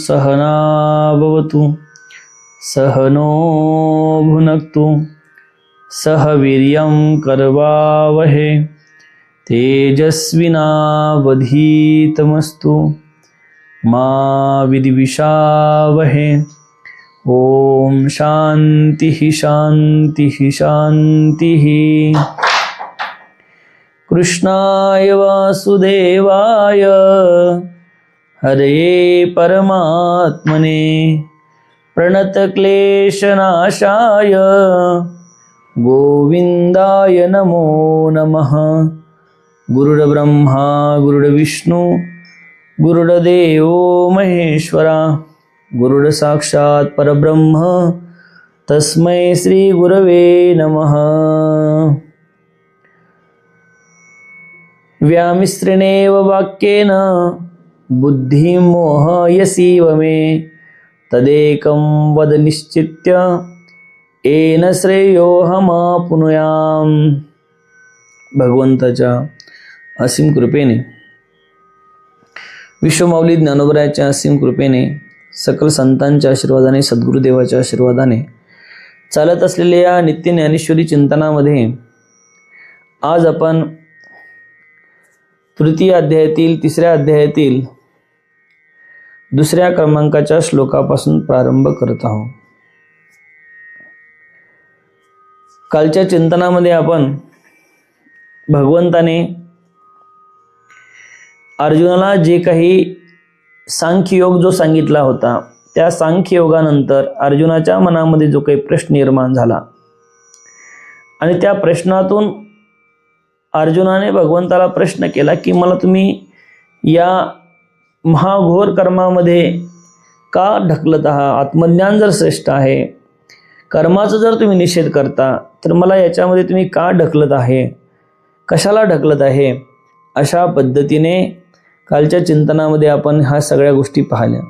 सहना भवतु सहनो भुनक्तु सह वीर्यं करवावहे तेजस्विनावधीतमस्तु मा विद्विषावहे। ओम शांति शांति शांति। कृष्णाय वासुदेवाय हरे परमात्मने प्रणतक्लेशनाशाय गोविंदाय नमो नमः। गुरुर्ब्रह्मा गुरुर्विष्णु गुरुर्देवो महेश्वरा गुरुर्साक्षात् परब्रह्म तस्मै श्री गुरवे नमः। व्यामिश्रेणेव वाक्येन बुद्धिं मोहयसीव मे तदेकं वद निश्चित्य येन श्रेयोऽहमाप्नुयाम्। भगवंताच्या असीम कृपेने, विश्वमाऊली ज्ञानोबरायाच्या असीम कृपेने, सकल संतांच्या आशीर्वादाने, सद्गुरुदेवाच्या आशीर्वादाने चालत असलेल्या या नित्य ज्ञानेश्वरी चिंतनामध्ये आज आपण तृतीय अध्यायातील तिसऱ्या अध्यायातील दुसऱ्या क्रमांकाच्या श्लोकापासून प्रारंभ करत आहोत। कालच्या चिंतनामध्ये आपण भगवंताने अर्जुनाला जे काही सांख्ययोग जो सांगितला होता, त्या सांख्ययोगानंतर अर्जुनाच्या मनामध्ये जो काही प्रश्न निर्माण झाला आणि त्या प्रश्नातून अर्जुनाने भगवंताला प्रश्न केला की मला तुम्ही या महाघोर कर्मामध्ये का ढकलत आहात? आत्मज्ञान जर श्रेष्ठ आहे, कर्माचा जर तुम्ही निषेध करता, तर मला याच्यामध्ये तुम्ही का ढकलत आहे, कशाला ढकलत आहे? अशा पद्धतीने कालच्या चिंतनामध्ये आपण ह्या सगळ्या गोष्टी पाहिल्या।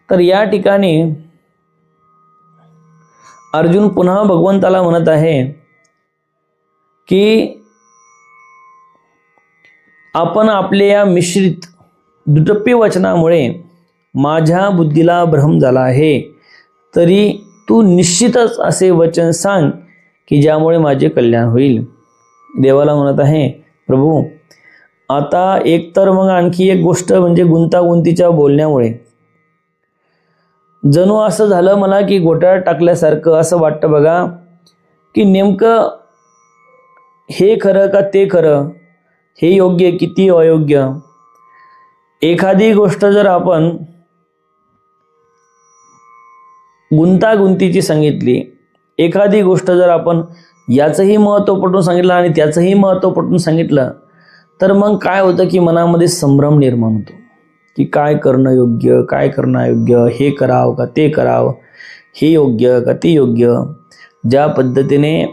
तर या ठिकाणी अर्जुन पुन्हा भगवंताला म्हणत आहे की आपण आपल्या या मिश्रित दुटप्पी वचनामुळे माझ्या बुद्धीला भ्रम झाला आहे, तरी तू निश्चितच असे वचन सांग की ज्यामुळे माझे कल्याण होईल। देवाला म्हणत आहे, प्रभू आता एकतर मग आणखी एक गोष्ट म्हणजे गुंतागुंतीच्या बोलण्यामुळे जणू असं झालं मला की गोट्यात टाकल्यासारखं असं वाटतं बघा की नेमकं हे खरं का ते खरं, हे योग्य किती अयोग्य। एखादी गोष्ट जर आपण गुंतागुंतीची सांगितली, एखादी गोष्ट जर आपण याचंही महत्त्व पटवून सांगितलं आणि त्याचंही महत्त्व पटवून सांगितलं, तर मग काय होतं की मनामध्ये संभ्रम निर्माण होतो की काय करणं योग्य, काय करणं अयोग्य, हे करावं का ते करावं, हे योग्य का ते योग्य। ज्या पद्धतीने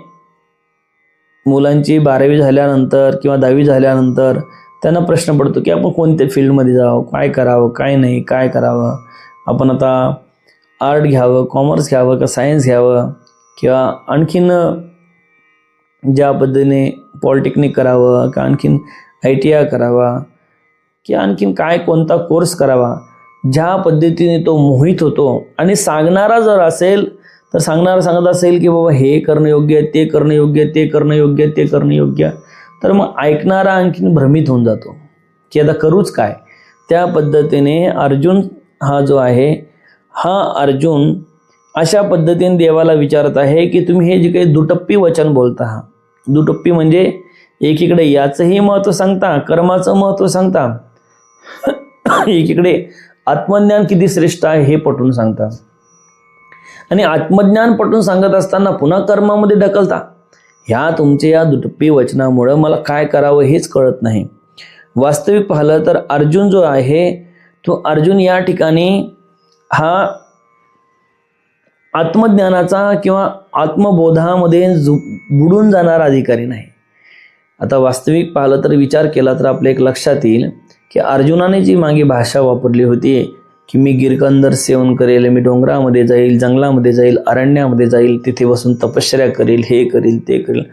मुलांची 12वी झाल्यानंतर किंवा 10वी झाल्यानंतर त्यांना प्रश्न पडतो की आपण कोणत्या फील्डमध्ये जावं, काय करावं, काय नाही, काय करावं, आपण आता आर्ट घ्यावं, कॉमर्स घ्यावं का सायन्स घ्यावं, किंवा आणखीन ज्या पद्धतीने पॉलिटेक्निक करावं का आणखीन ITI करावा की आणखीन काय कोणता कोर्स करावा। ज्या पद्धतीने तो मोहित होतो आणि सांगणारा जर असेल तर सांगणारा सांगत असेल की बाबा हे करणं योग्य, ते करणं योग्य, ते करणं योग्य, ते करणं योग्य, तर मग ऐकणारा आणखीन भ्रमित होऊन जातो की आता करूच काय। त्या पद्धतीने अर्जुन हा जो आहे, हा अर्जुन अशा पद्धतीने देवाला विचारत आहे की तुम्ही हे जे काही दुटप्पी वचन बोलता, हा दुटप्पी म्हणजे एकीकडे याचंही महत्त्व सांगता, कर्माचं महत्त्व सांगता, एकीकडे आत्मज्ञान किती श्रेष्ठ आहे हे पटवून सांगता, आणि आत्मज्ञान पटवून सांगत असताना पुन्हा कर्मामध्ये ढकलता। ह्या तुमच्या या दुटप्पी वचनामुळे मला काय करावं हेच कळत नाही। वास्तविक पाहिलं तर अर्जुन जो आहे, तो अर्जुन या ठिकाणी हा आत्मज्ञानाचा किंवा आत्मबोधामध्ये बुडून जाणारा अधिकारी नाही। आता वास्तविक पाहिलं तर विचार केला तर आपल्या एक लक्षात येईल की अर्जुनाने जी मागे भाषा वापरली होती की मी गिरकंदर सेवन करेल, मी डोंगरामध्ये जाईल, जंगलामध्ये जाईल, अरण्यामध्ये जाईल, तिथे बसून तपश्चर्या करेल, हे करेल, ते करेल,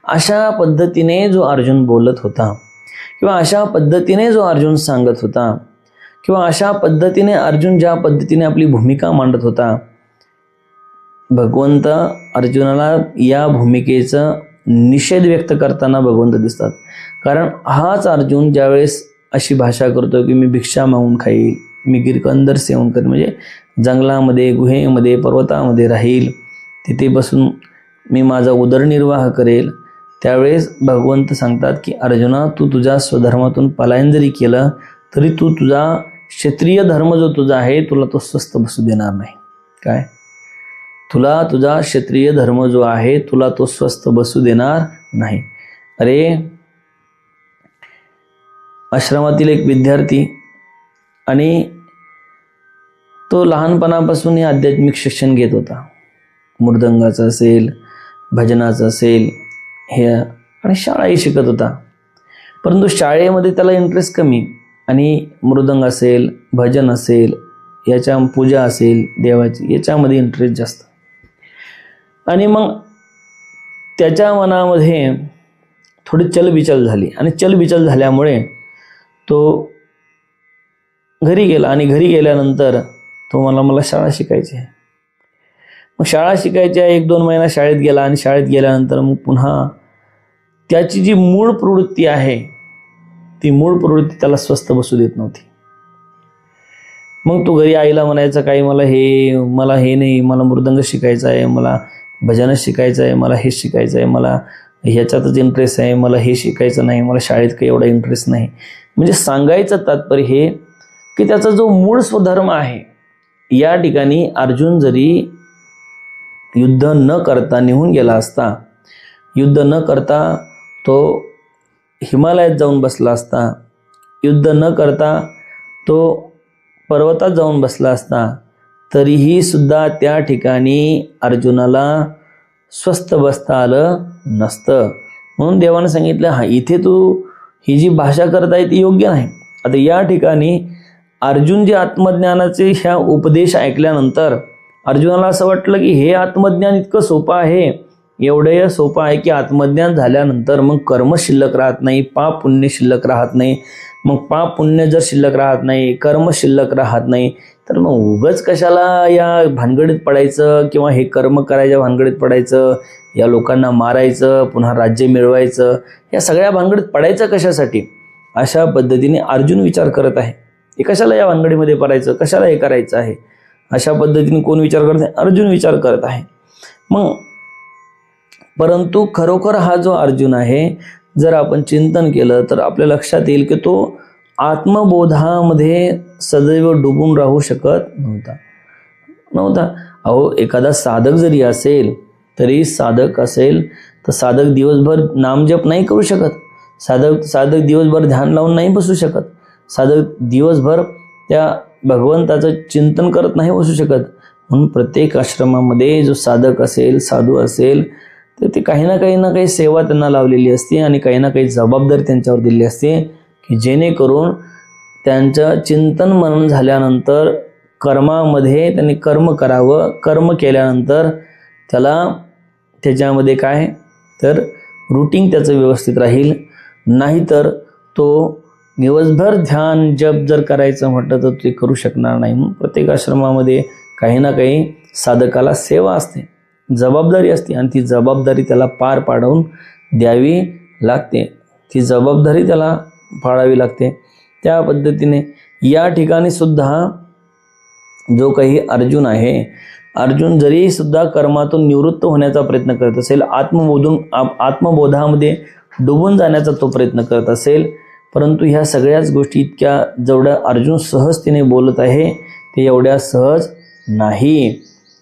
अशा पद्धतीने जो अर्जुन बोलत होता किंवा अशा पद्धतीने जो अर्जुन सांगत होता किंवा अशा पद्धतीने अर्जुन ज्या पद्धतीने आपली भूमिका मांडत होता, भगवंत अर्जुनाला या भूमिकेचा निषेध व्यक्त करताना भगवंत दिसतात. कारण हाच अर्जुन ज्यावेळेस अशी भाषा करतो की मी भिक्षा मागून खाईल, मी गिरकंदर सेवन करेन, म्हणजे जंगलामध्ये, गुहेमध्ये, पर्वतामध्ये राहील, तिथे बसून मी माझा उदरनिर्वाह करेल, त्यावेळेस भगवंत सांगतात की अर्जुना, तू तुझ्या स्वधर्मातून पलायन जरी केलं तरी तू तुझा क्षत्रिय धर्म जो तुझा आहे तुला तो स्वस्थ बसू देणार नाही. काय? तुला तुझा क्षत्रिय धर्म जो आहे तुला तो स्वस्थ बसू देणार नाही. अरे, आश्रमातील एक विद्यार्थी आणि तो लहानपणापासून हे आध्यात्मिक शिक्षण घेत होता. मृदंगाचं असेल, भजनाचं असेल, हे आणि शाळाही शिकत होता. परंतु शाळेमध्ये त्याला इंटरेस्ट कमी आणि मृदंग असेल, भजन असेल, याच्या पूजा असेल देवाची, याच्यामध्ये इंटरेस्ट जास्त. आणि मग त्याच्या मनामध्ये थोडी चलबिचल झाली आणि चलबिचल झाल्यामुळे तो घरी गेला आणि घरी गेल्यानंतर तो मला शाळा शिकायची आहे. मग शाळा शिकायची आहे, 1-2 महिना शाळेत गेला आणि शाळेत गेल्यानंतर मग पुन्हा त्याची जी मूळ प्रवृत्ती आहे ती मूळ प्रवृत्ती त्याला स्वस्थ बसू देत नव्हती. मग तो घरी आईला म्हणायचा, काही मला हे नाही, मला मृदंग शिकायचा आहे, मला भजनच शिकायचं आहे, मला हे शिकायचं आहे, मला ह्याच्यातच इंटरेस्ट आहे, मला हे शिकायचं नाही, मला शाळेत काही एवढा इंटरेस्ट नाही. म्हणजे सांगायचं तात्पर्य हे की त्याचा जो मूळ स्वधर्म आहे, या ठिकाणी अर्जुन जरी युद्ध न करता निघून गेला असता, युद्ध न करता तो हिमालयात जाऊन बसला असता, युद्ध न करता तो पर्वतात जाऊन बसला असता, तरीही सुद्धा त्या ठिकाणी अर्जुनाला स्वस्थ बसता आलं नसतं. म्हणून देवानं सांगितलं, हा इथे तू ही जी भाषा करत आहे ती योग्य नाही. आता या ठिकाणी अर्जुन जे आत्मज्ञानाचे ह्या उपदेश ऐकल्यानंतर अर्जुनाला असं वाटलं की हे आत्मज्ञान इतकं सोपं आहे, एवढं सोपं आहे की आत्मज्ञान झाल्यानंतर मग कर्म शिल्लक राहत नाही, पाप पुण्य शिल्लक राहत नाही. मग पाप पुण्य जर शिल्लक राहत नाही, कर्म शिल्लक राहत नाही, तर मग उगाच कशाला या भानगडीत पडायचं किंवा हे कर्म करायच्या भानगडीत पडायचं, या लोकांना मारायचं, पुन्हा राज्य मिळवायचं, या सगळ्या भानगडीत पडायचं कशासाठी? अशा पद्धतीने अर्जुन विचार करत आहे. हे कशाला या भानगडीमध्ये पडायचं, कशाला हे करायचं आहे, अशा पद्धतीने कोण विचार करत आहे? अर्जुन विचार करत आहे. मग परंतु खरोखर हा जो अर्जुन आहे, जर आपण चिंतन केलं तर आपल्या लक्षात येईल की तो आत्मबोधामध्ये सदैव डुबून राहू शकत नव्हता. अहो, एखादा साधक जरी असेल तरी साधक तर साधक दिवसभर नामजप नाही करू शकत, साधक दिवसभर ध्यान लावून नाही बसू शकत, साधक दिवसभर त्या भगवंताचं चिंतन करत नाही बसू शकत. म्हणून प्रत्येक आश्रमामध्ये जो साधक असेल, साधू असेल, तर ते काही ना काही सेवा त्यांना लावलेली असते आणि काही ना काही जबाबदारी त्यांच्यावर दिलेली असते की जेणेकरून त्यांचं चिंतन मनन झाल्यानंतर कर्मामध्ये त्यांनी कर्म करावं. कर्म केल्यानंतर त्याच्यामध्ये काय तर रुटीन त्याचं व्यवस्थित राहील. नाहीतर तो दिवसभर ध्यान जप जर करायचं म्हटलं तर ते करू शकणार नाही. म्हणून प्रत्येक आश्रमामध्ये काही ना काही साधकाला सेवा असते, जबाबदारी असते आणि ती जबाबदारी त्याला पार पाडून द्यावी लागते, ती जबाबदारी त्याला पाळावी लागते. त्या पद्धतीने या ठिकाणी सुद्धा जो काही अर्जुन आहे, अर्जुन जरी सुद्धा कर्मातून निवृत्त होण्याचा प्रयत्न करत असेल, आत्मबोधामध्ये डुबून जाण्याचा तो प्रयत्न करत असेल, परंतु ह्या सगळ्याच गोष्टी इतक्या जेवढ्या अर्जुन सहजतेने बोलत आहे ते एवढ्या सहज नाही.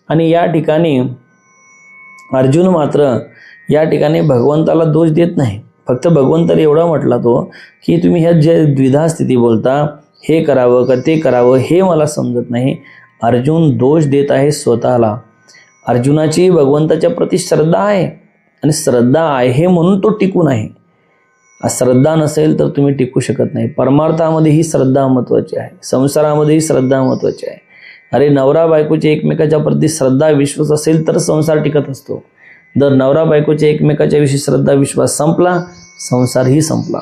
आणि या ठिकाणी अर्जुन मात्र या ठिकाणी भगवंताला दोष देत नाही. फक्त भगवंताला एवढा म्हटला तो की तुम्ही ह्या जे द्विधा स्थिती बोलता, हे करावं का ते करावं हे मला समजत नाही. अर्जुन दोष देत आहे स्वतःला. अर्जुनाची भगवंताच्या प्रति श्रद्धा आहे आणि श्रद्धा आहे म्हणून तो टिकून आहे. श्रद्धा नसेल तर तुम्ही टिकू शकत नाही. परमार्थामध्ये ही श्रद्धा महत्त्वाची आहे, संसारामध्ये ही श्रद्धा महत्त्वाची आहे. अरे, नवरा बायकोची एकमेकाच्या प्रति श्रद्धा विश्वास असेल तर संसार टिकत असतो. जर नवरा बायकोच्या एकमेकाच्या विषयी श्रद्धा विश्वास संपला, संसारही संपला.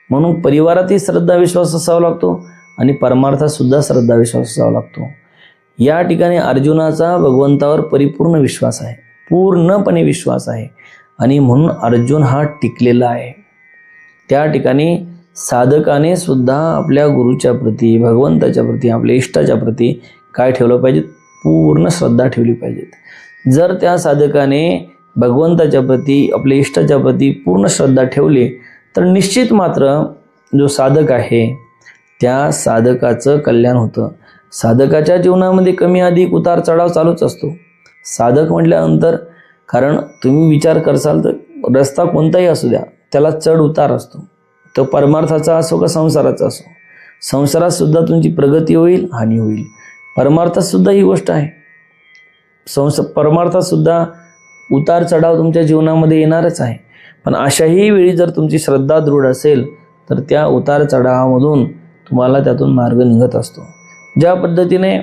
म्हणून परिवारातही श्रद्धा विश्वास असावा लागतो आणि परमार्थात सुद्धा श्रद्धा विश्वास असावा लागतो. या ठिकाणी अर्जुनाचा भगवंतावर परिपूर्ण विश्वास आहे, पूर्णपणे विश्वास आहे आणि म्हणून अर्जुन हा टिकलेला आहे. त्या ठिकाणी साधकाने सुद्धा आपल्या गुरुच्या प्रती, भगवंताच्या प्रती, आपल्या इष्टाच्या प्रती काय ठेवलं पाहिजे? पूर्ण श्रद्धा ठेवली पाहिजे. जर त्या साधकाने भगवंताच्या प्रती, आपल्या इष्टाच्या प्रती पूर्ण श्रद्धा ठेवली तर निश्चित मात्र जो साधक आहे त्या साधकाचं कल्याण होतं. साधकाच्या जीवनामध्ये कमी अधिक उतार चढाव चालूच असतो. साधक म्हटल्यानंतर, कारण तुम्ही विचार करसाल तर रस्ता कोणताही असू द्या, त्याला चढ उतार असतो. तो परमार्थाचा असो का संसाराचा असो. संसारात सुद्धा तुमची प्रगती होईल, हानी होईल. परमार्थात सुद्धा ही गोष्ट आहे. परमार्थात सुद्धा उतार चढाव तुमच्या जीवनामध्ये येणारच आहे. पण अशाही वेळी जर तुमची श्रद्धा दृढ असेल तर त्या उतार चढावामधून तुम्हाला त्यातून मार्ग निघत असतो. ज्या पद्धतीने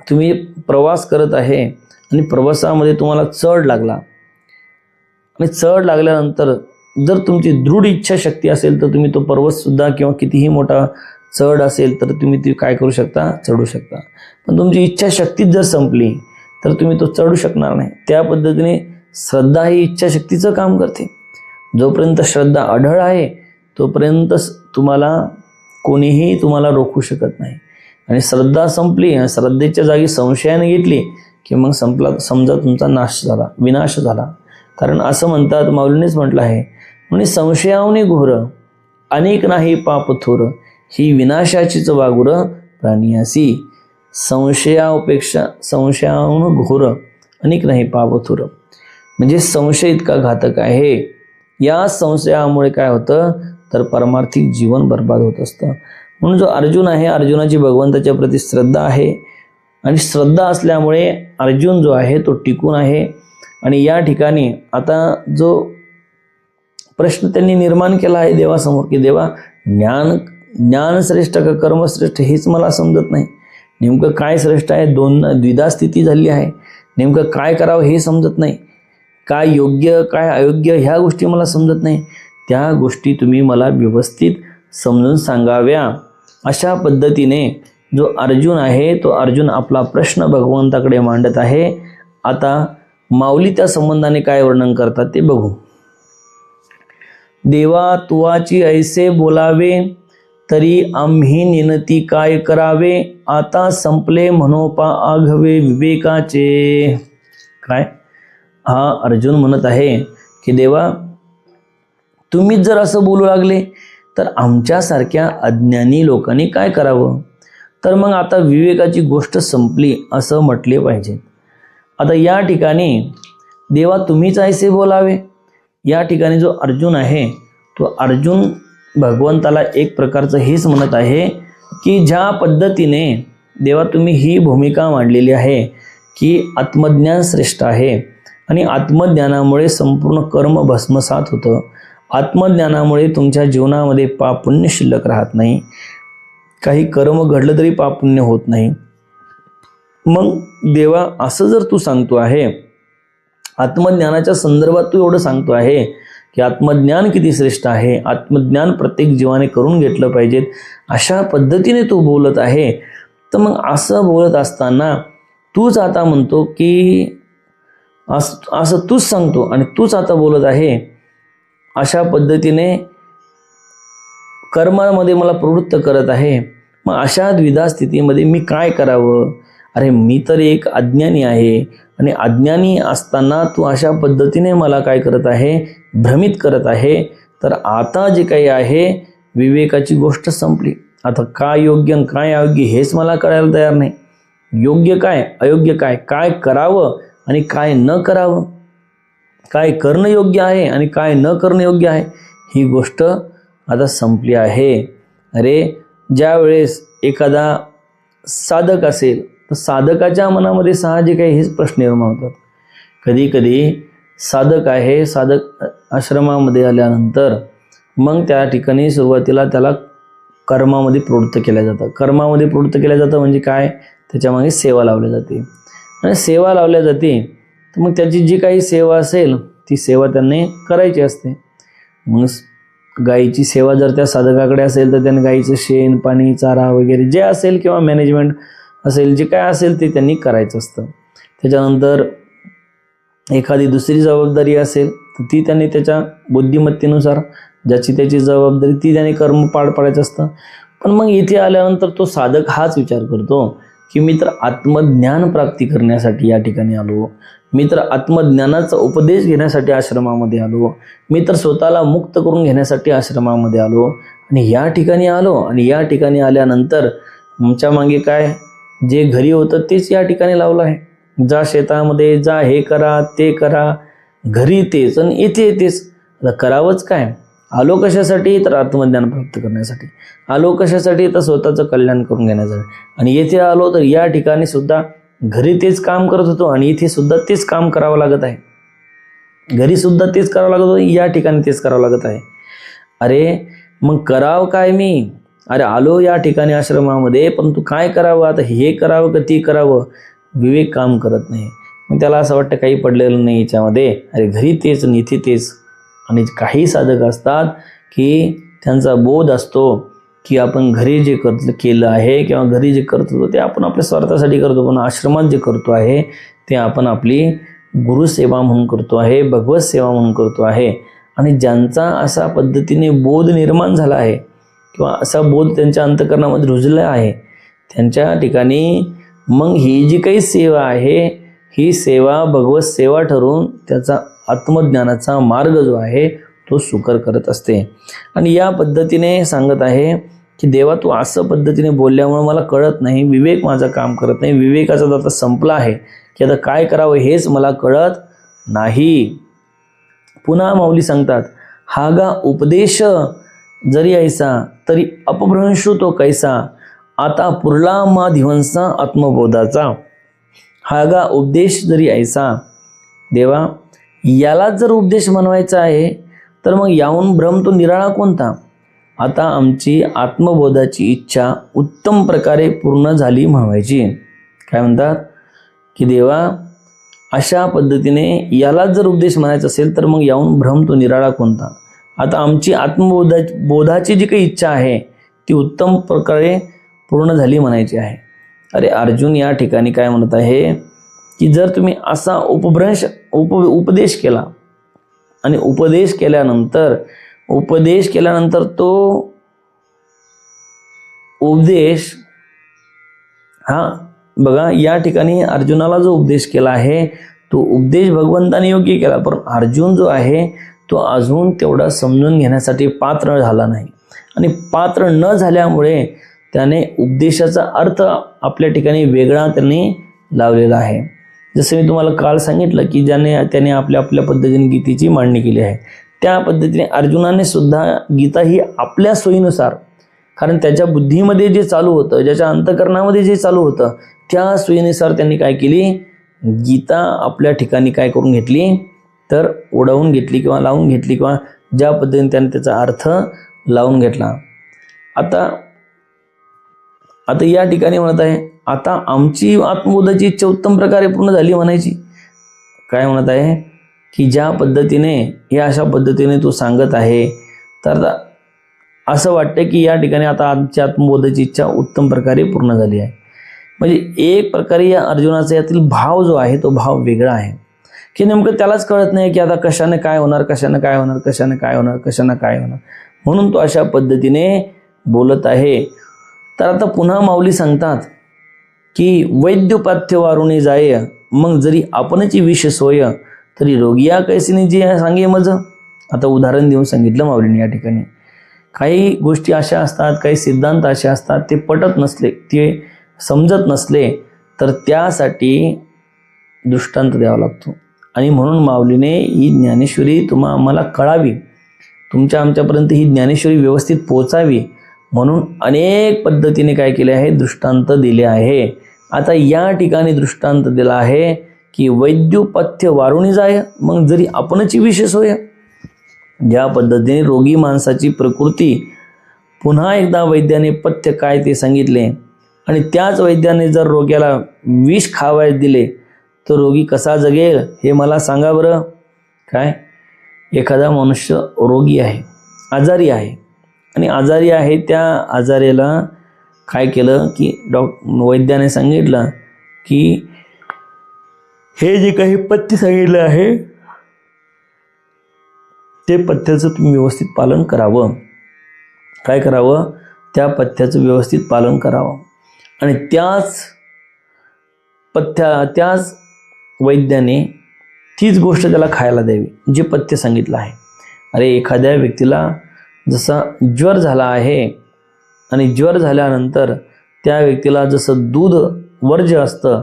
तुम्ही प्रवास करत आहे आणि प्रवासामध्ये तुम्हाला चढ लागला आणि चढ लागल्यानंतर जर तुमची दृढ इच्छाशक्ती असेल तर तुम्ही तो पर्वतसुद्धा किंवा कितीही मोठा चढ असेल तर तुम्ही ती काय करू शकता? चढू शकता. पण तुमची इच्छाशक्तीच जर संपली तर तुम्ही तो चढू शकणार नाही. त्या पद्धतीने श्रद्धा ही इच्छाशक्तीचं काम करते. जोपर्यंत श्रद्धा अढळ आहे तोपर्यंत कोणीही तुम्हाला रोखू शकत नाही. आणि श्रद्धा संपली आणि श्रद्धेच्या जागी संशयाने घेतली की मग समजा तुमचा नाश झाला, विनाश झाला. कारण असं म्हणतात, माऊलीनेच म्हटलं आहे, म्हणजे संशयावनी घोर अनेक नाही पाप थोर, ही विनाशाचीच वागुर प्राणियासी. संशयाहून घोर अनेक नाही पाप थोर, म्हणजे संशय इतका घातक आहे. या संशयामुळे काय होतं तर परमार्थिक जीवन बर्बाद होत असतं. म्हणून जो अर्जुन आहे, अर्जुनाची भगवंताच्या प्रती श्रद्धा आहे आणि श्रद्धा असल्यामुळे अर्जुन जो आहे तो टिकून आहे. आणि या ठिकाणी आता जो प्रश्न त्यांनी निर्माण केला आहे देवासमोर की देवा, ज्ञान श्रेष्ठ का कर्म श्रेष्ठ हेच मला समजत नाही. नेमकं काय श्रेष्ठ आहे? द्विधा स्थिती झाली आहे. नेमकं काय करावं हे समजत नाही. काय योग्य काय अयोग्य ह्या गोष्टी मला समजत नाही. त्या गोष्टी तुम्ही मला व्यवस्थित समजून सांगाव्या. अशा पद्धतीने जो अर्जुन आहे तो अर्जुन आपला प्रश्न भगवंताकडे मांडत आहे. आता माऊली त्या संबंधाने काय वर्णन करतात ते बघू. देवा तुवाची ऐसे बोलावे, तरी आम्ही निनती काय करावे, आता संपले मनोपा आघवे विवेकाचे. काय हा अर्जुन म्हणत आहे की देवा, तुम्हीच जर असं बोलू लागले तर आमच्यासारख्या अज्ञानी लोकांनी काय करावं? तर मग आता विवेकाची गोष्ट संपली असं म्हटले पाहिजे. आता या ठिकाणी देवा तुम्हीच ऐसे बोलावे, या ठिकाणी जो अर्जुन आहे तो अर्जुन भगवंताला एक प्रकारचं हेच म्हणत आहे की ज्या पद्धतीने देवा तुम्ही ही भूमिका मांडलेली आहे की आत्मज्ञान श्रेष्ठ आहे आणि आत्मज्ञानामुळे संपूर्ण कर्म भस्मसात होतं. आत्मज्ञानामुळे तुमच्या जीवनामध्ये पाप पुण्य शिल्लक राहत नाही. काही कर्म घडलं तरी पाप पुण्य होत नाही. मग देवा असं जर तू सांगतो आहे, आत्मज्ञानाच्या संदर्भात तू एवढं सांगतो आहे की आत्मज्ञान किती श्रेष्ठ आहे, आत्मज्ञान प्रत्येक जीवाने करून घेतलं पाहिजेत, अशा पद्धतीने तू बोलत आहे. तर मग असं बोलत असताना तूच आता म्हणतो की असं तूच सांगतो आणि तूच आता बोलत आहे, अशा पद्धतीने कर्मामध्ये मला प्रवृत्त करत आहे. मग अशा द्विधा स्थितीमध्ये मी काय करावं? अरे मी तर एक अज्ञानी आहे आणि अज्ञानी असताना तू अशा पद्धतीने मला काय करत आहे? भ्रमित करत आहे. तर आता जे काही आहे विवेकाची गोष्ट संपली. आता काय योग्य आणि काय अयोग्य हेच मला कळायला तयार नाही. योग्य काय अयोग्य काय, काय करावं आणि काय न करावं, काय करणं योग्य आहे आणि काय न करणं योग्य आहे, ही गोष्ट आता संपली आहे. अरे ज्या वेळेस एखादा साधक असेल तर साधकाच्या मनामध्ये साहजिक आहे हेच प्रश्न निर्माण होतात. कधी कधी साधक आहे, साधक आश्रमामध्ये आल्यानंतर मग त्या ठिकाणी सुरुवातीला त्याला कर्मामध्ये प्रवृत्त केल्या जातं. कर्मामध्ये प्रवृत्त केल्या जातं म्हणजे काय? त्याच्यामागे सेवा लावली जाते आणि सेवा लावल्या जाते. तर मग त्याची जी काही सेवा असेल ती सेवा त्यांनी करायची असते. मग गायीची सेवा जर त्या साधकाकडे असेल तर त्याने गायीचं शेण, पाणी, चारा वगैरे जे असेल किंवा मॅनेजमेंट असेल, जे काय असेल ते त्यांनी करायचं असतं. त्याच्यानंतर एखादी दुसरी जबाबदारी असेल तर ती त्यांनी त्याच्या बुद्धिमत्तेनुसार ज्याची त्याची जबाबदारी ती त्याने कर्म पार पाडायचं असतं. पण मग इथे आल्यानंतर तो साधक हाच विचार करतो की मी तर आत्मज्ञान प्राप्ती करण्यासाठी या ठिकाणी आलो, मी तर आत्मज्ञानाचा उपदेश घेण्यासाठी आश्रमामध्ये आलो, मी तर स्वतःला मुक्त करून घेण्यासाठी आश्रमामध्ये आलो आणि या ठिकाणी आलो. आणि या ठिकाणी आल्यानंतर आमच्या मागे काय जे घरी होतं तेच या ठिकाणी लावलं आहे. जा शेतामध्ये जा, हे करा ते करा, घरी तेच आणि इथे तेच. आता करावंच काय? आलो कशासाठी? तर आत्मज्ञान प्राप्त करण्यासाठी. आलो कशासाठी? तर स्वतःचं कल्याण करून घेण्यासाठी. आणि येथे आलो तर या ठिकाणी सुद्धा घरी तेच काम करत होतो आणि इथे सुद्धा तेच काम करावं लागत आहे. घरी सुद्धा तेच करावं लागत होतं, या ठिकाणी तेच करावं लागत आहे. अरे मग करावं काय मी? अरे आलो या ठिकाणी आश्रमामध्ये, परंतु काय करावं? आता हे करावं का ते करावं? विवेक काम करत नाही. मग त्याला असं वाटतं काही पडलेलं नाही याच्यामध्ये, अरे घरी तेच आणि इथे तेच. आणि काही साधक असतात की त्यांचा बोध असतो की आपण घरी जे केलं आहे किंवा घरी जे करत होतो ते आपण आपल्या स्वार्थासाठी करतो, पण आश्रमात जे करतो आहे ते आपण आपली गुरुसेवा म्हणून करतो आहे, भगवत सेवा म्हणून करतो आहे. आणि ज्यांचा असा पद्धतीने बोध निर्माण झाला आहे किंवा असा बोध त्यांच्या अंतःकरणामध्ये रुजला आहे, त्यांच्या ठिकाणी मग ही जी काही सेवा आहे ही सेवा भगवत सेवा ठरवून त्याचा आत्मज्ञानाचा मार्ग जो आहे तो सुकर करत असते. आणि या पद्धतीने सांगत आहे की देवा तू असं पद्धतीने बोलल्यामुळे मला कळत नाही, विवेक माझं काम करत नाही, विवेकाचा आता संपला आहे की आता काय करावं हेच मला कळत नाही. पुन्हा माऊली सांगतात, हागा उपदेश जरी ऐसा तरी अपभ्रंशू तो कैसा, आता पुरला मा धिवंसा आत्मबोधाचा. हागा उपदेश जरी ऐसा, देवा यालाच जर उपदेश म्हणवायचा आहे तर मग याहून भ्रम तो निराळा कोणता? आता आमची आत्मबोधाची इच्छा उत्तम प्रकारे पूर्ण झाली म्हणवायची. काय म्हणतात की देवा अशा पद्धतीने यालाच जर उपदेश म्हणायचा असेल तर मग याहून भ्रम तो निराळा कोणता? आता आमची बोधाची जी काही इच्छा आहे ती उत्तम प्रकारे पूर्ण झाली म्हणायची आहे. अरे अर्जुन या ठिकाणी काय म्हणत आहे की जर तुम्ही असा उपदेश केला आणि उपदेश केल्यानंतर तो उपदेश हा बघा या ठिकाणी अर्जुनाला जो उपदेश केला आहे तो उपदेश भगवंताने योग्य केला, पण अर्जुन जो आहे तो अजून तेवढा समजून घेण्यासाठी पात्र झाला नाही. आणि पात्र न झाल्यामुळे त्याने उपदेशाचा अर्थ आपल्या ठिकाणी वेगळा त्यांनी लावलेला आहे. जसं मी तुम्हाला काल सांगितलं की त्याने आपल्या पद्धतीने गीतेची मांडणी केली आहे, त्या पद्धतीने अर्जुनाने सुद्धा गीता ही आपल्या सोयीनुसार, कारण त्याच्या बुद्धीमध्ये जे चालू होतं, ज्याच्या अंतःकरणामध्ये जे चालू होतं त्या सोयीनुसार त्यांनी काय केली, गीता आपल्या ठिकाणी काय करून घेतली तर ओढवून घेतली किंवा लावून घेतली किंवा ज्या पद्धतीने त्याने त्याचा अर्थ लावून घेतला. आता या ठिकाणी म्हणत आहे आता आमची आत्मबोधाची इच्छा उत्तम प्रकारे पूर्ण झाली म्हणायची. काय म्हणत आहे की ज्या पद्धतीने हे अशा पद्धतीने तू सांगत आहे तर असं वाटतं की या ठिकाणी आता आमची आत्मबोधाची इच्छा उत्तम प्रकारे पूर्ण झाली आहे. म्हणजे एक प्रकारे या अर्जुनाचा यातील भाव जो आहे तो भाव वेगळा आहे की नेमकं त्यालाच कळत नाही की आता कशाने काय होणार, म्हणून तो अशा पद्धतीने बोलत आहे. तर आता पुन्हा माऊली सांगतात की वैद्योपाथ्य वारुणी जाय, मग जरी आपणची विष सोय तरी रोगिया कैसिनी जी सांगे मज. आता उदाहरण देऊन सांगितलं माऊलीने या ठिकाणी. काही गोष्टी अशा असतात, काही सिद्धांत असे असतात ते पटत नसले, ते समजत नसले तर त्यासाठी दृष्टांत द्यावा लागतो. आणि म्हणून माऊलीने ही ज्ञानेश्वरी आम्हाला कळावी, आमच्यापर्यंत ही ज्ञानेश्वरी व्यवस्थित पोहोचावी म्हणून अनेक पद्धतीने काय केले आहे, दृष्टांत दिले आहे. आता या ठिकाणी दृष्टांत दिला आहे की वैद्योपथ्य वारुणी जाय, मग जरी आपणची विशेष होय. ज्या पद्धतीने रोगी माणसाची प्रकृती पुन्हा एकदा वैद्याने पथ्य काय ते सांगितले आणि त्याच वैद्याने जर रोग्याला विष खावायला दिले तर रोगी कसा जगेल हे मला सांगा बरं. काय एखादा मनुष्य रोगी आहे आजारी आहे आणि आजारी आहे त्या आजारीला काय केलं की वैद्याने सांगितलं की हे जे काही पथ्य सांगितलं आहे ते पथ्याचं तुम्ही व्यवस्थित पालन करावं. काय करावं? त्या पथ्याचं व्यवस्थित पालन करावं आणि त्याच वैद्याने तीच गोष्ट त्याला खायला द्यावी जे पथ्य सांगितलं आहे. अरे एखाद्या व्यक्तीला जसा ज्वर झाला आहे आणि ज्वर झाल्यानंतर त्या व्यक्तीला जसं दूध वर्ज्य असतं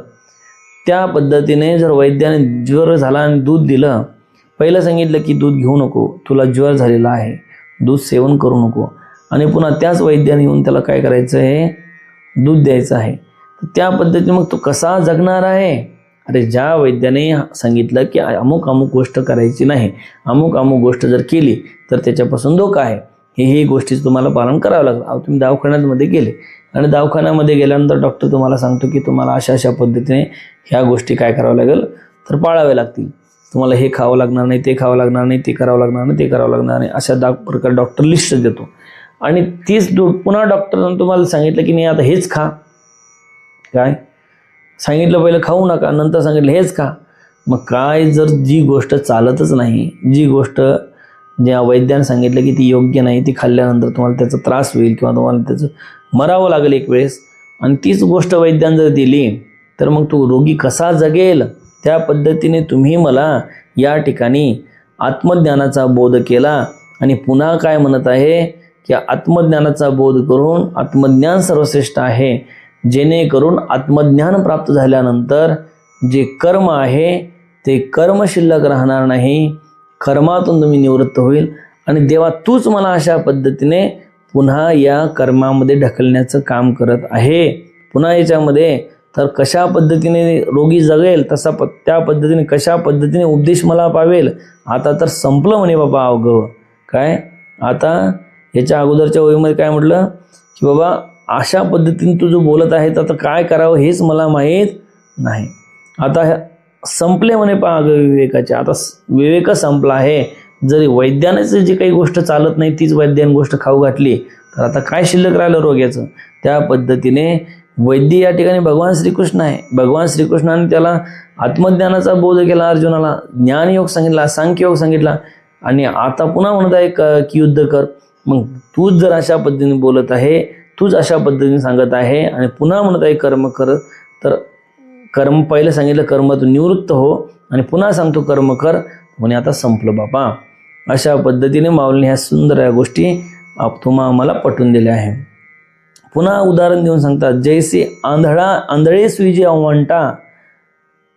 त्या पद्धतीने जर वैद्याने ज्वर झाला आणि दूध दिलं, पहिलं सांगितलं की दूध घेऊ नको, तुला ज्वर झालेला आहे, दूध सेवन करू नको, आणि पुन्हा त्याच वैद्याने येऊन त्याला काय करायचं आहे? दूध द्यायचं आहे. त्या पद्धतीने मग तो कसा जगणार आहे? अरे ज्या वैद्याने सांगितलं की अमुक अमुक गोष्ट करायची नाही, अमुक अमुक गोष्ट जर केली तर त्याच्यापासून धोका आहे, हे गोष्टीचं तुम्हाला पालन करावं लागलं. अहो तुम्ही दवाखान्यामध्ये गेले आणि दवाखान्यामध्ये गेल्यानंतर डॉक्टर तुम्हाला सांगतो की तुम्हाला अशा अशा पद्धतीने ह्या गोष्टी काय करावं लागेल तर पाळाव्या लागतील, तुम्हाला हे खावं लागणार नाही, ते खावं लागणार नाही, ते करावं लागणार नाही, ते करावं लागणार नाही, अशा प्रकारे डॉक्टर लिस्ट देतो. आणि तीच पुन्हा डॉक्टरनं तुम्हाला सांगितलं की नाही आता हेच खा, काय सांगितलं पहिलं खाऊ नका, नंतर सांगितलं हेच खा. मग काय जर जी गोष्ट चालतच नाही, जी गोष्ट ज्या वैद्याने सांगितलं की ती योग्य नाही, ती खाल्ल्यानंतर तुम्हाला त्याचा त्रास होईल किंवा तुम्हाला त्याचं मरावं लागेल एक वेळेस, आणि तीच गोष्ट वैद्याने जर दिली तर मग तो रोगी कसा जगेल? त्या पद्धतीने तुम्ही मला या ठिकाणी आत्मज्ञानाचा बोध केला आणि पुन्हा काय म्हणत आहे की आत्मज्ञानाचा बोध करून आत्मज्ञान सर्वश्रेष्ठ आहे, जेणेकरून आत्मज्ञान प्राप्त झाल्यानंतर जे कर्म आहे ते कर्म शिल्लक राहणार नाही, कर्मातून तुम्ही निवृत्त होईल आणि देवा तूच मला अशा पद्धतीने पुन्हा या कर्मामध्ये ढकलण्याचं काम करत आहे. पुन्हा याच्यामध्ये तर कशा पद्धतीने रोगी जगेल तसा त्या पद्धतीने कशा पद्धतीने उपदेश मला पावेल. आता तर संपलं म्हणे बाबा अवघं. काय आता याच्या अगोदरच्या ओळीमध्ये काय म्हटलं की बाबा अशा पद्धतीने तू जो बोलत आहे तर आता काय करावं हेच मला माहीत नाही. आता संपले म्हणे पहा विवेकाचे, आता विवेक संपला आहे. जरी वैद्यानेच जी काही गोष्ट चालत नाही तीच वैद्याने गोष्ट खाऊ घातली तर आता काय शिल्लक राहिलं रोग्याचं. त्या पद्धतीने वैद्य या ठिकाणी भगवान श्रीकृष्ण आहे. भगवान श्रीकृष्णाने त्याला आत्मज्ञानाचा बोध केला, अर्जुनाला ज्ञानयोग सांगितला, सांख्ययोग सांगितला आणि आता पुन्हा म्हणत आहे की युद्ध कर. मग तूच जर अशा पद्धतीने बोलत आहे, तूच अशा पद्धतीने सांगत आहे आणि पुन्हा म्हणत आहे कर्म कर, तर कर्म पहिलं सांगितलं कर्मातून निवृत्त हो आणि पुन्हा सांगतो कर्म कर म्हणे आता संपलं बाबा. अशा पद्धतीने माऊलीने ह्या सुंदर या गोष्टी आम्हाला पटवून दिल्या आहे. पुन्हा उदाहरण देऊन सांगतात, जैसे आंधळे सुईजे अवंटा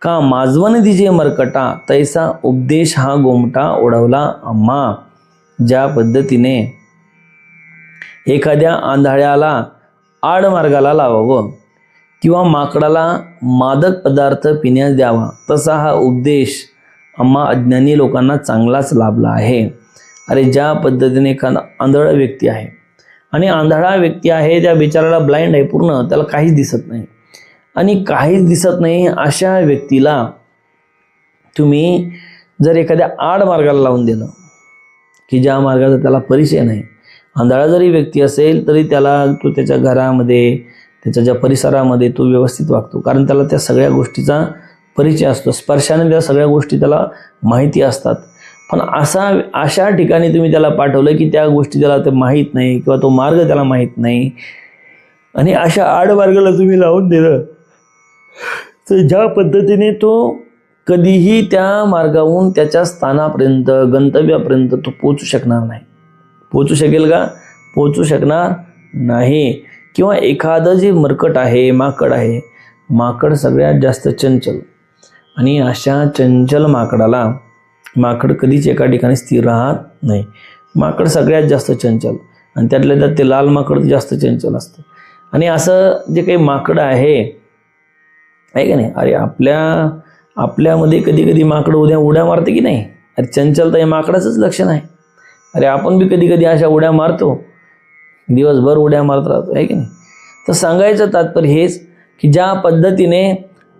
का माजवन दिजे मरकटा, तैसा उपदेश हा गोमटा ओढवला आम्हा. ज्या पद्धतीने एखाद्या आंधळ्याला आडमार्गाला लावावं किंवा माकडाला मादक पदार्थ पिण्यास द्यावा, तसा हा उपदेश आम्हा अज्ञानी लोकांना चांगलाच लाभला आहे. अरे ज्या पद्धतीने एखादा आंधळा व्यक्ती आहे आणि आंधळा व्यक्ती आहे त्या बिचाराला ब्लाइंड आहे पूर्ण, त्याला काहीच दिसत नाही आणि काहीच दिसत नाही अशा व्यक्तीला तुम्ही जर एखाद्या आड मार्गाला लावून दिलं की ज्या मार्गाचा त्याला परिचय नाही, आंधळा जरी व्यक्ती असेल तरी त्याला तो त्याच्या घरामध्ये त्याच्या ज्या परिसरामध्ये तो व्यवस्थित वागतो, कारण त्याला त्या सगळ्या गोष्टीचा परिचय असतो, स्पर्शाने त्या सगळ्या गोष्टी त्याला माहिती असतात. पण अशा ठिकाणी तुम्ही त्याला पाठवलं की त्या गोष्टी त्याला ते माहीत नाही किंवा तो मार्ग त्याला माहीत नाही आणि अशा आडमार्गाला तुम्ही लावून दिलं तर ज्या पद्धतीने तो कधीही त्या मार्गावरून त्याच्या स्थानापर्यंत गंतव्यापर्यंत तो पोचू शकणार नाही. पोचू शकेल का? पोचू शकणार नाही. किंवा एखादं जे मरकट आहे, माकड आहे, माकड सगळ्यात जास्त चंचल आणि अशा चंचल माकडाला माकड कधीच एका ठिकाणी स्थिर राहत नाही. माकड सगळ्यात जास्त चंचल आणि त्यातल्या त्यात ते लाल माकड जास्त चंचल असतं. आणि असं जे काही माकडं आहे का नाही, अरे आपल्यामध्ये कधी कधी माकडं उड्या मारते की नाही, अरे चंचलता हे माकडाचंच लक्षण आहे. अरे आपण बी कधी कधी अशा उड्या मारतो, दिवसभर उड्या मारत राहतो आहे की नाही. तर सांगायचं तात्पर्य हेच की ज्या पद्धतीने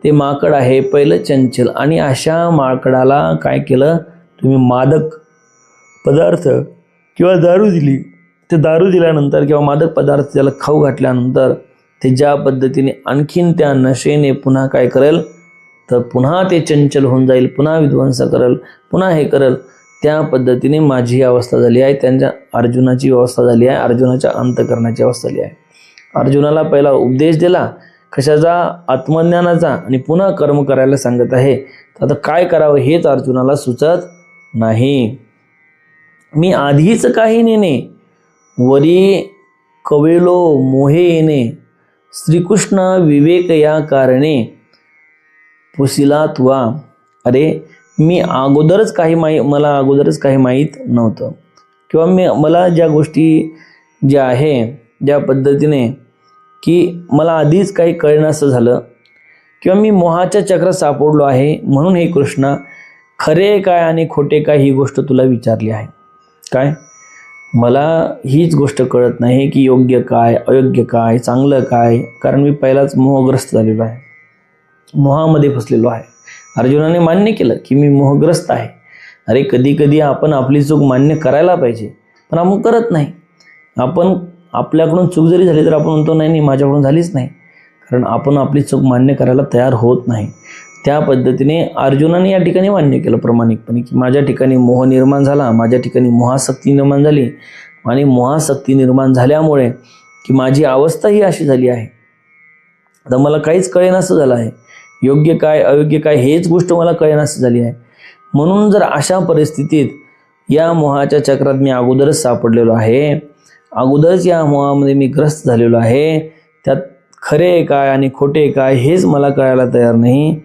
ते माकड आहे पहिलं चंचल आणि अशा माकडाला काय केलं तुम्ही मादक पदार्थ किंवा दारू दिली, ते दारू दिल्यानंतर किंवा मादक पदार्थ त्याला खाऊ घातल्यानंतर ते ज्या पद्धतीने आणखीन त्या नशेने पुन्हा काय करेल, तर पुन्हा ते चंचल होऊन जाईल, पुन्हा विध्वंस करेल, पुन्हा हे करेल. त्या पद्धतीने माझी अवस्था झाली आहे, त्यांच्या अर्जुनाची अवस्था झाली आहे, अर्जुनाच्या अंतःकरणाची अवस्था झाली आहे. अर्जुनाला पहिला उपदेश दिला कशाचा, आत्मज्ञानाचा, आणि पुन्हा कर्म करायला सांगत आहे. तर आता काय करावं हेच अर्जुनाला सुचत नाही. मी आधीच काही नेणे, वरी कवेलो मोहे येणे, श्रीकृष्ण विवेक या कारणे पुसिला तुवा. अरे मी अगोदरच काही मला अगोदरच काही माहीत नव्हतं, किंवा मला ज्या गोष्टी ज्या आहे ज्या पद्धतीने की मला आधीच काही कळेनासं झालं, किंवा मी मोहाच्या चक्रात सापडलो आहे, म्हणून हे कृष्णा खरे काय आणि खोटे काय ही गोष्ट तुला विचारली आहे. काय मला हीच गोष्ट कळत नाही की योग्य काय अयोग्य काय चांगलं काय, कारण मी पहिलाच मोहग्रस्त झालेलो आहे, मोहामध्ये फसलेलो आहे. अर्जुनाने मान्य केलं की मी मोहग्रस्त आहे. अरे कधी कधी आपण आपली चूक मान्य करायला पाहिजे, पण आपण करत नाही. आपण आपल्याकडून चूक जरी झाली तर आपण म्हणतो नाही माझ्याकडून झालीच नाही, कारण आपण आपली चूक मान्य करायला तयार होत नाही. त्या पद्धतीने अर्जुनाने या ठिकाणी मान्य केलं प्रामाणिकपणे की माझ्या ठिकाणी मोह निर्माण झाला, माझ्या ठिकाणी मोहासक्ती निर्माण झाली, आणि मोहासक्ती निर्माण झाल्यामुळे की माझी अवस्था ही अशी झाली आहे. आता मला काहीच कळेनासं झालं आहे, योग्य काय अयोग्य काय हेच गोष्ट मला कळेनासं झाली आहे. म्हणून जर अशा परिस्थितीत या मोहाच्या चक्रात मी अगोदरच सापडलेलो आहे, अगोदरच या मोहामध्ये मी ग्रस्त झालेलो आहे, त्यात खरे काय आणि खोटे काय हेच मला कळायला तयार नाही,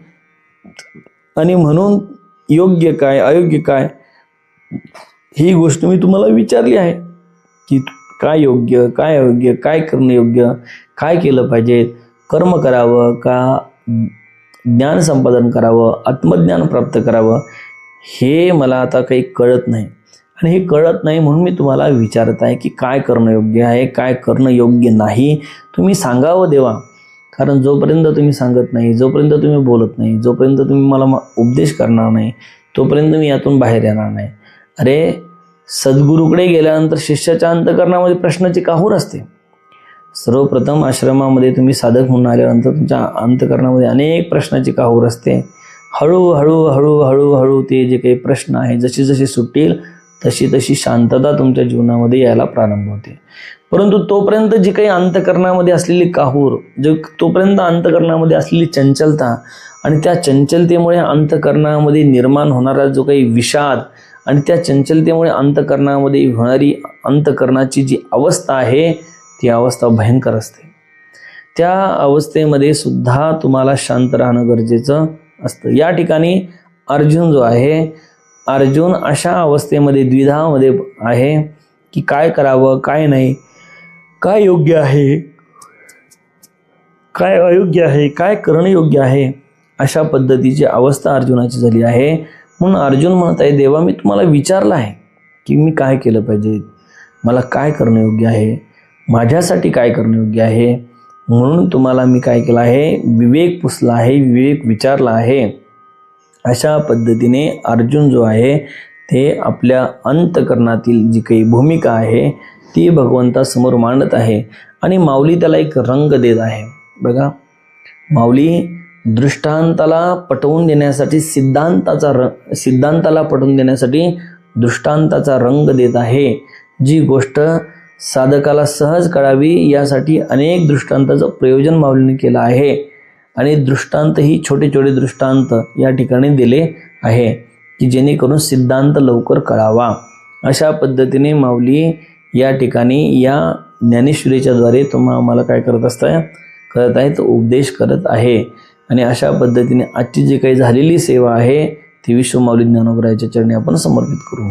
आणि म्हणून योग्य काय अयोग्य काय ही गोष्ट मी तुम्हाला विचारली आहे की काय योग्य काय अयोग्य, काय करणं योग्य, काय केलं पाहिजे, कर्म करावं का ज्ञान संपादन करावं, आत्मज्ञान प्राप्त करावं, हे मला आता काही कळत नाही. आणि हे कळत नाही म्हणून मी तुम्हाला विचारत आहे की काय करणं योग्य आहे, काय करणं योग्य नाही, तुम्ही सांगावं देवा. कारण जोपर्यंत तुम्ही सांगत नाही, जोपर्यंत तुम्ही बोलत नाही, जोपर्यंत तुम्ही मला उपदेश करणार नाही, तोपर्यंत मी यातून बाहेर येणार नाही. अरे सद्गुरूकडे गेल्यानंतर शिष्याच्या अंतःकरणामध्ये प्रश्नाची काहूर असते. सर्वप्रथम आश्रमामध्ये तुम्ही साधक म्हणून आल्यानंतर तुमच्या अंतःकरणामध्ये अनेक प्रश्नाची काहूर असते. हळूहळू हळूहळू हळू ते जे काही प्रश्न आहे जसे जसे सुटतील तशी तशी शांतता तुमच्या जीवनामध्ये यायला प्रारंभ होते. परंतु तोपर्यंत जी काही अंतःकरणामध्ये असलेली काहूर, तोपर्यंत अंतःकरणामध्ये असलेली चंचलता, आणि त्या चंचलतेमुळे अंतःकरणामध्ये निर्माण होणारा जो काही विषाद, आणि त्या चंचलतेमुळे अंतःकरणामध्ये होणारी अंतःकरणाची जी अवस्था आहे ती अवस्था भयंकर असते. त्या अवस्थेमध्ये सुद्धा तुम्हाला शांत राहणं गरजेचं असतं. या ठिकाणी अर्जुन जो आहे, अर्जुन अशा अवस्थेमध्ये द्विधामध्ये आहे की काय करावं काय नाही, काय योग्य आहे काय अयोग्य आहे, काय करणं योग्य आहे, अशा पद्धतीची अवस्था अर्जुनाची झाली आहे. म्हणून अर्जुन म्हणत आहे देवा मी तुम्हाला विचारलं आहे की मी काय केलं पाहिजे, मला काय करणं योग्य आहे, माझ्यासाठी काय करणं योग्य आहे. म्हणून तुम्हाला मी काय केलं आहे, विवेक पुसला आहे, विवेक विचारला आहे. अशा पद्धतीने अर्जुन जो आहे ते आपल्या अंतःकरणातील जी काही भूमिका आहे ती भगवंतासमोर मांडत आहे, आणि माऊली त्याला एक रंग देत आहे. बघा माऊली दृष्टांताला पटवून देण्यासाठी सिद्धांताला पटवून देण्यासाठी दृष्टांताचा रंग देत आहे. जी गोष्ट साधकाला सहज कळावी यासाठी अनेक दृष्टांताचं प्रयोजन माऊलीने केलं आहे, आणि दृष्टांत ही छोटे छोटे दृष्टांत या ठिकाणी दिले आहे की जेणेकरून सिद्धांत लवकर कळावा. अशा पद्धतीने माऊली या ठिकाणी या ज्ञानेश्वरीच्या द्वारे आम्हाला काय करत आहे तो उपदेश करत आहे. आणि अशा पद्धतीने आजची जी काही झालेली सेवा आहे ती विश्व माऊली ज्ञानोबरायाच्या चरणी आपण समर्पित करू.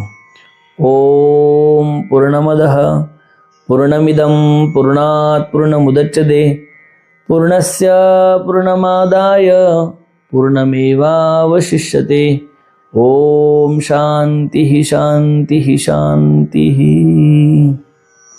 ओम पूर्णमदः पूर्णमिदं पूर्णात् पूर्णमुदच्यते पूर्णस्य पूर्णमादाय पूर्णमेवावशिष्यते. ओम शांती शांती शांती.